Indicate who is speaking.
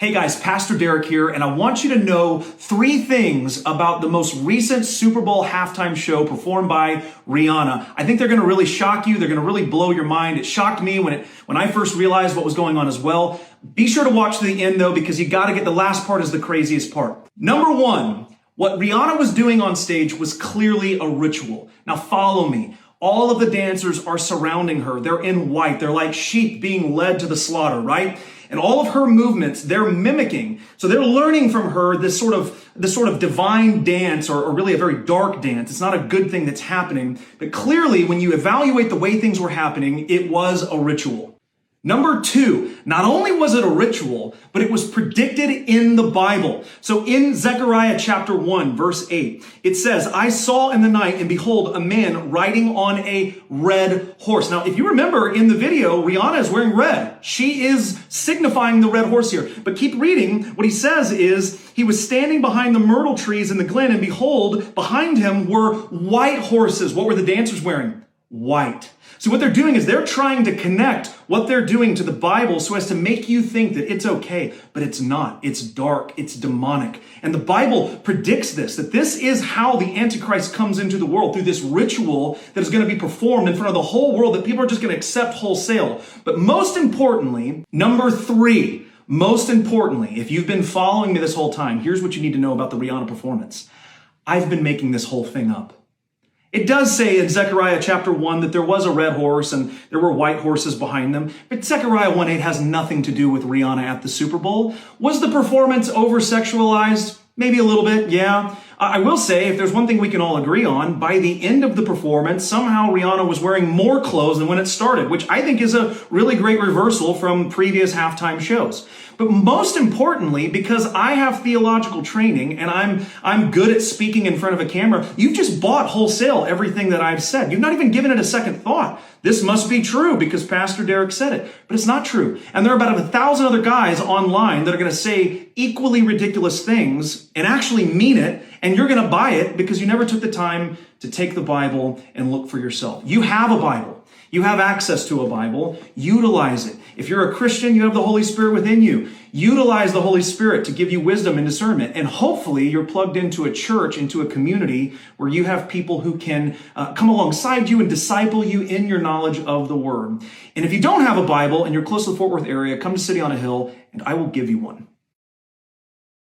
Speaker 1: Hey guys, Pastor Derek here, and I want you to know 3 things about the most recent Super Bowl halftime show performed by Rihanna. I think they're going to really shock you. They're going to really blow your mind. It shocked me when I first realized what was going on as well. Be sure to watch to the end though, because you got to get the last part is the craziest part. Number 1, what Rihanna was doing on stage was clearly a ritual. Now follow me. All of the dancers are surrounding her. They're in white. They're like sheep being led to the slaughter, right? And all of her movements, they're mimicking. So they're learning from her this sort of divine dance, or really a very dark dance. It's not a good thing that's happening. But clearly, when you evaluate the way things were happening, it was a ritual. Number 2, not only was it a ritual, but it was predicted in the Bible. So in Zechariah chapter 1, verse 8, it says, I saw in the night, and behold, a man riding on a red horse. Now, if you remember in the video, Rihanna is wearing red. She is signifying the red horse here. But keep reading. What he says is, he was standing behind the myrtle trees in the glen, and behold, behind him were white horses. What were the dancers wearing? White. So what they're doing is they're trying to connect what they're doing to the Bible so as to make you think that it's okay, but it's not. It's dark. It's demonic. And the Bible predicts this, that this is how the Antichrist comes into the world, through this ritual that is going to be performed in front of the whole world that people are just going to accept wholesale. But most importantly, number 3, most importantly, if you've been following me this whole time, here's what you need to know about the Rihanna performance. I've been making this whole thing up. It does say in Zechariah chapter 1 that there was a red horse and there were white horses behind them. But Zechariah 1:8 has nothing to do with Rihanna at the Super Bowl. Was the performance over-sexualized? Maybe a little bit, yeah. I will say, if there's one thing we can all agree on, by the end of the performance, somehow Rihanna was wearing more clothes than when it started, which I think is a really great reversal from previous halftime shows. But most importantly, because I have theological training and I'm good at speaking in front of a camera, you've just bought wholesale everything that I've said. You've not even given it a second thought. This must be true because Pastor Derek said it, but it's not true. And there are about 1,000 other guys online that are going to say equally ridiculous things and actually mean it. And you're going to buy it because you never took the time to take the Bible and look for yourself. You have a Bible. You have access to a Bible. Utilize it. If you're a Christian, you have the Holy Spirit within you. Utilize the Holy Spirit to give you wisdom and discernment. And hopefully you're plugged into a church, into a community where you have people who can come alongside you and disciple you in your knowledge of the Word. And if you don't have a Bible and you're close to the Fort Worth area, come to City on a Hill and I will give you one.